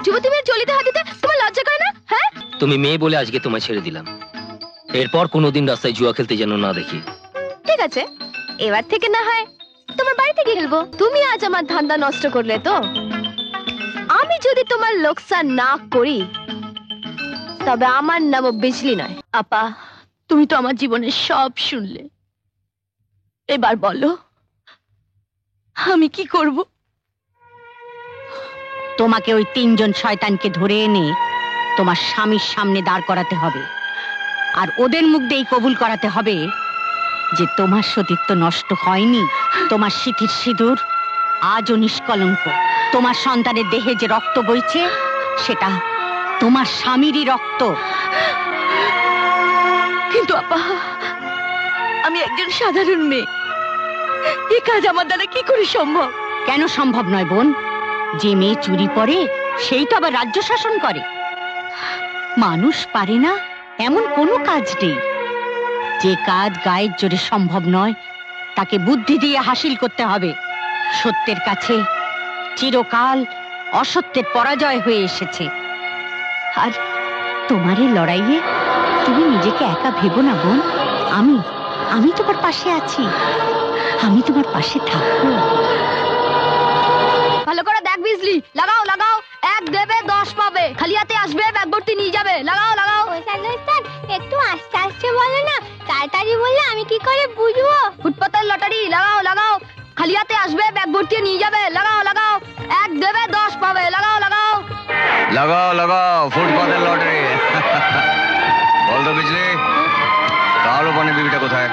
যুবতী মেয়ের চলিতে হাতিতে তোমার লজ্জা করে না? হ্যাঁ, তুমি মেয়ে বলে আজকে তোমায় ছেড়ে দিলাম, এরপর কোনোদিন রাস্তায় জুয়া খেলতে যেন না দেখি। ঠিক আছে, এবার থেকে না হয় তোমার বাড়িতে গিয়ে খেলবো। তুমি আজ আমার ধান্দা নষ্ট করলে তো। আমি যদি তোমার লোকসান না করি তবে আমার নামও বিজলি নয়। আপা, তুমি তো আমার জীবনের সব শুনলে, এবার বলো আমি কি করব? তোমাকে ওই তিনজন শয়তানকে ধরে এনে তোমার স্বামীর সামনে দাঁড় করাতে হবে, আর ওদের মুখ দিয়েই কবুল করাতে হবে যে তোমার সতীত্ব নষ্ট হয়নি, তোমার সিঁথির সিঁদুর আজও নিষ্কলঙ্ক, তোমার সন্তানের দেহে যে রক্ত বইছে সেটা তোমার স্বামীরই রক্ত। কিন্তু আপা, আমি একজন সাধারণ মেয়ে, এই কাজ আমার দ্বারা কি করে সম্ভব? কেন সম্ভব নয় বোন? যে মেয়ে চুরি করে সেই তো আবার রাজ্য শাসন করে। মানুষ পারে না এমন কোনো কাজ নেই। যে কাজ গায়ের জোরে সম্ভব নয় তাকে বুদ্ধি দিয়ে হাসিল করতে হবে। সত্যের কাছে চিরকাল অসত্যের পরাজয় হয়ে এসেছে। আর তোমার এই লড়াইয়ে তুমি নিজেকে একা ভেবো না বোন। আমি তোমার পাশে আছি, আমি তোমার পাশে থাকবো। ভালো করে দেখ বিজলি, লাগাও লাগাও, 1 দেবে 10 পাবে, খালি হাতে আসবে ব্যাগ ভর্তি নিয়ে যাবে। লাগাও লাগাও। একটু আস্তে আস্তে বলো না, তাড়াতাড়ি বললে আমি কি করে বুঝবো? ফুটপাতের লটারি, লাগাও লাগাও, খালি হাতে আসবে ব্যাগ ভর্তি নিয়ে যাবে। লাগাও লাগাও, 1 দেবে 10 পাবে। লাগাও লাগাও লাগাও লাগাও, ফুটপাতের লটারি। বল তো বিজলি, কালো পানি বিবিটা কোথায়?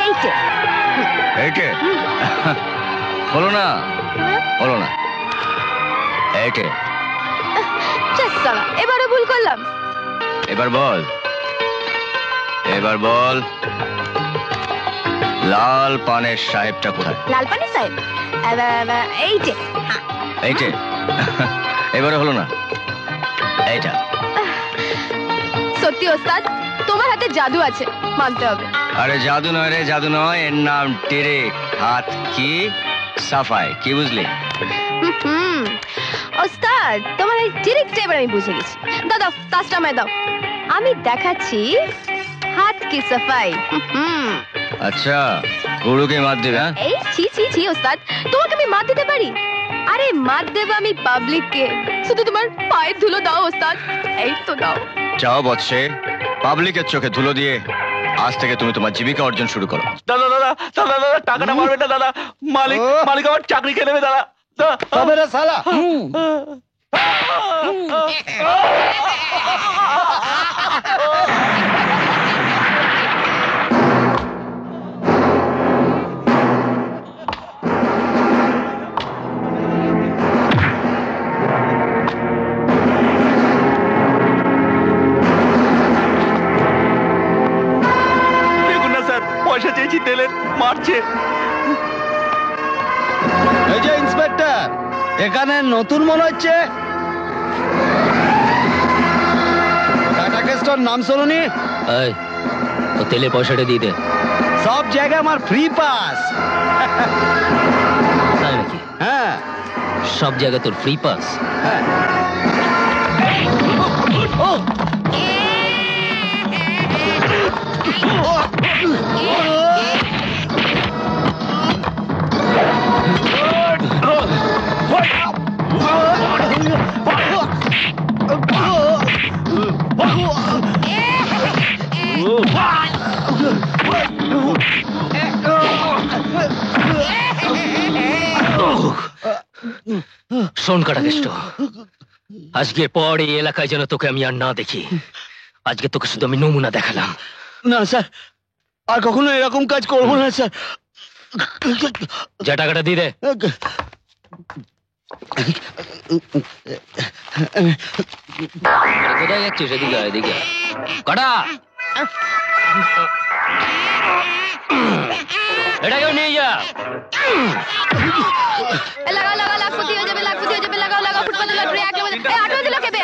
এইটে এইটে বলো না, বলো না, এইটে। এবারে ভুল করলাম। এবার বল, এবার বল, লাল পানের সাহেবটা কোথায়? লাল পানি সাহেব এইটে। এইটে এবারে হলো না, এইটা। সত্যি ওস্তাদ, তোমার হাতে জাদু আছে, মানতে হবে। আরে জাদু নয় রে, জাদু নয়, এর নাম টেরে হাত কি সাফাই। কি বুঝলি? ওস্তাদ, তোমার এই ট্রিকটা এবার আমি বুঝে গেছি। দাও দাও, কাজটা আমায় দাও, আমি দেখাচ্ছি হাত কি সাফাই। আচ্ছা, গুরুকে মার দেবে? এই ছি ছি ছি ওস্তাদ, তোমাকে আমি মার দিতে পারি? আরে মার দেব আমি পাবলিককে, শুধু তোমার পায়ের ধুলো দাও ওস্তাদ, এই তো দাও। চাও বৎসে, পাবলিকের চোখে ধুলো দিয়ে আজ থেকে তুমি তোমার জীবিকা অর্জন শুরু করো। দাদা দাদা দাদা দাদা, টাকাটা মারবে না দাদা, মালিক মালিক আমার চাকরি খেয়ে নেবে দাদা। তবে রে শালা, পয়সা চেয়েছি, দিলেন, মারছে। এই যে ইন্সপেক্টর, এখানে নতুন মনে হচ্ছে। টাটা কেস্টর নাম শুনুনি? এই, ও তেলে পয়সাটা দিয়ে দে। সব জায়গায় আমার ফ্রি পাস। তাই নাকি? হ্যাঁ, সব জায়গায় তোর ফ্রি পাস? হ্যাঁ। শোন কাটাকেষ্ট, আজকের পর এই এলাকায় যেন তোকে আমি আর না দেখি। আজকে তোকে শুধু আমি নমুনা দেখালাম। না স্যার, আর কখনো এরকম কাজ করবো না স্যার। যা টাকাটা দিয়ে দে। কোথায় যাচ্ছিস? এদিকে এদিকে কাটা, এটাকেও নিয়ে যা। লাগাও লাগাও, লাখপতি হয়ে যাবে, লাখপতি হয়ে যাবে। লাগাও লাগাও, ফুটপাতের লটারি একেবারে। এই আটো দিল কেবে?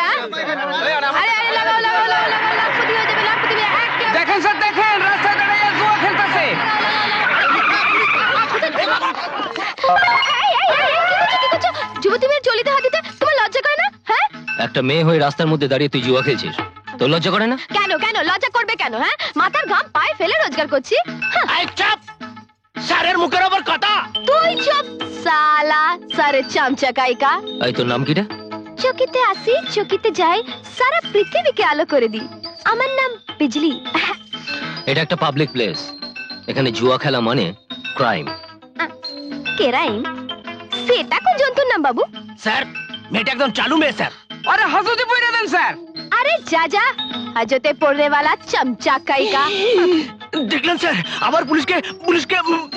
আরে আরে লাগাও লাগাও লাগাও লাগাও, লাখপতি হয়ে যাবে, লাখপতি হয়ে একেবারে। দেখেন স্যার, দেখেন রাস্তায় দাঁড়িয়ে জুয়া খেলতেছে। যুবতী মেয়ের চলিতে হাতিতে তোমার লজ্জা করে না? হ্যাঁ, একটা মেয়ে হয়ে রাস্তার মধ্যে দাঁড়িয়ে তুই জুয়া খেলছিস, তোর লজ্জা করে না? কেন কেন লজ্জা করবে কেন? হ্যাঁ, মাথার ঘাম পায়ে ফেলে রোজগার করছি। স্যারের মুখের ওপর কথা। তুই চুপ সালা, সারে চামচাকাইকা। এই তোর নাম কিটা? চকিতে আসি চকিতে যাই, সারা পৃথিবীকে আলো করে দি। আমার নাম বিজলি। এটা একটা পাবলিক প্লেস, এখানে জুয়া খেলা মানে ক্রাইম। কেরাইম? সেটা কোন জন্তুর নাম বাবু? স্যার মেয়েটা একদম চালু মেয়ে স্যার। আরে হাজতে পয়রা দেন স্যার। আরে যা যা, হাজতে পড়নে वाला চামচাকাইকা। দেখলেন স্যার, আবার পুলিশকে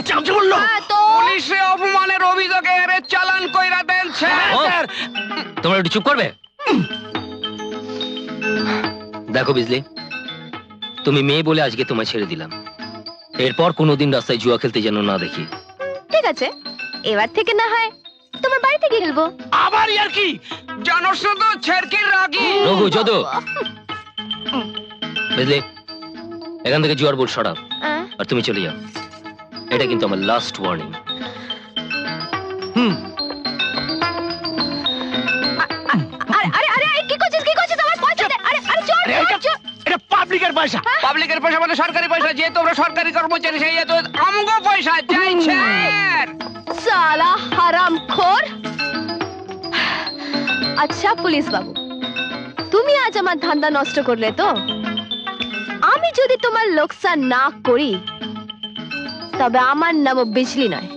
চামচা বললো। তো পুলিশে অপমানের অভিযোগে এর চালান কইরা দেন স্যার। তোমরা একটু চুপ করবে? দেখো বিজলি, তুমি মেয়ে বলে আজকে তোমায় ছেড়ে দিলাম, এরপর কোনোদিন রাস্তায় জুয়া খেলতে যেন না দেখি। ঠিক আছে, এবার থেকে না হয় তোমার বাড়িতে গিয়ে খেলবো। আবার আর কি জানোস না তো ছেড়কির রাগি। রঘু যদু, বুঝলি, এখান থেকে জুয়ার বোর্ড সরাও আর তুমি চলে যাও। এটা কিন্তু আমার লাস্ট ওয়ার্নিং। আরে আরে আরে কি করছিস আমার পয়সা দে। আরে আরে চোর চোর। এটা পাবলিকের পয়সা। পাবলিকের পয়সা মানে সরকারি পয়সা, যে তোমরা সরকারি কর্মচারী সেই তো আমগো পয়সা যাই স্যার। साला हरामखोर। আচ্ছা পুলিশ বাবু, তুমি আজ আমার ধান্দা নষ্ট করলে তো? আমি যদি তোমার লোকসান না করি তবে আমার নাম বিজলি নয়।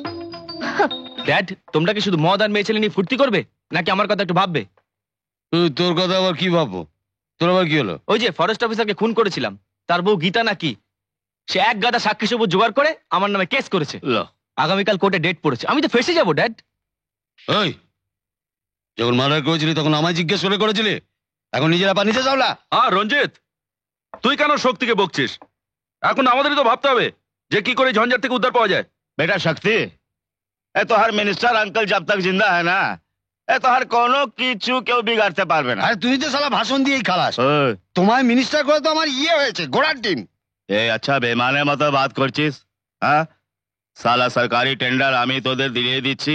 ড্যাড, তোমরা কি শুধু মদ আর মেয়ে ছেলে নিয়ে ফুর্তি করবে, নাকি আমার কথা একটু ভাববে? তোর কথা আবার কি ভাববো? তোর আবার কি হলো? ওই যে ফরেস্ট অফিসারকে খুন করেছিলাম, তার বউ গীতা নাকি, সে এক গাদা সাক্ষী সবুজ জোগাড় করে আমার নামে কেস করেছে। আগামীকাল কোর্টে ডেট পড়েছে, আমি তো ফেসে যাবো ড্যাড। ওই, যখন মার্ডার করেছিলি তখন আমায় জিজ্ঞেস করে করেছিলি, এখন নিজেরা পা নিচে যাও না। রঞ্জিত, তুই কেন শক্তিকে বকছিস? এখন আমাদেরই তো ভাবতে হবে যে কি করে ঝঞ্ঝাট থেকে উদ্ধার পাওয়া যায়। बेटा शक्ति, ए तो हर मिनिस्टर अंकल जब तक जिंदा है ना, ए तो हर कोनो किचू केउ बिगाड़ते पारबे ना। আরে তুই তো শালা ভাষণ দিয়েই খালাস। ओए, তোমায় মিনিস্টার করে তো আমার ইয়ে হয়েছে, ঘোড়ার ডিম। ए अच्छा बेमाने मतो बात करছিস? হ্যাঁ, সালা সরকারি টেন্ডার আমি তোদের দিয়ে দিচ্ছি,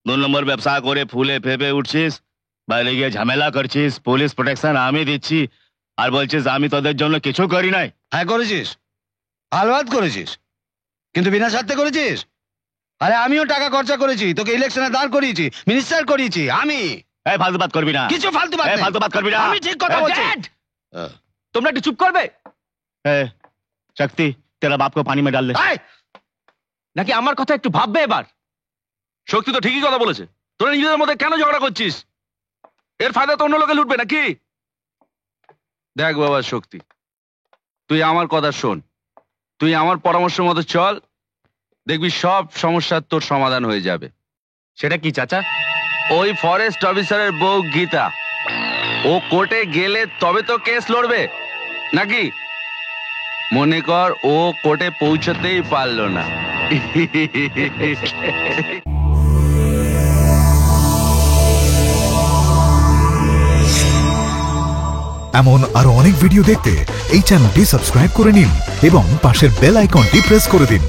2 নম্বর ব্যবসা করে ফুলে ফেপে উঠছিস, বাইরে গিয়ে ঝামেলা করছিস, পুলিশ প্রোটেকশন আমি দিচ্ছি, আর বলছিস আমি তোদের জন্য কিছু করি নাই। হ্যাঁ করেছিস, হালবাদ করেছিস, কিন্তু বিনা স্বার্থে করেছিস। আরে আমিও টাকা খরচা করেছি, তোকে ইলেকশনে দাঁড় করিয়েছি, মিনিস্টার করিয়েছি আমি। এই ফালতু বাত করবি না, কিছু ফালতু বাত এই নেই। ফালতু বাত করবি না। আমি ঠিক কথা বলছি। তোমরা একটু চুপ করবে? ए, शक्ति, तेरा बाप को पानी में डाल दे। এই, নাকি আমার কথা একটু ভাববে এবার? শক্তি তো ঠিকই কথা বলেছে, তোরা নিজেদের মধ্যে কেন ঝগড়া করছিস? এর ফায়দা তো অন্য লোকে লুটবে নাকি? দেখ বাবা শক্তি, তুই আমার কথা শোন, তুই আমার পরামর্শ মতো চল, দেখবি সব সমস্যার তোর সমাধান হয়ে যাবে। সেটা কি চাচা? ওই ফরেস্ট অফিসারের বউ গীতা, ও কোর্টে গেলে তবে তো কেস লড়বে নাকি? মনে কর ও কোর্টে পৌঁছতেই পারলো না। এমন আরো অনেক ভিডিও দেখতে এই চ্যানেলটি সাবস্ক্রাইব করে নিন এবং পাশের বেল আইকনটি প্রেস করে দিন।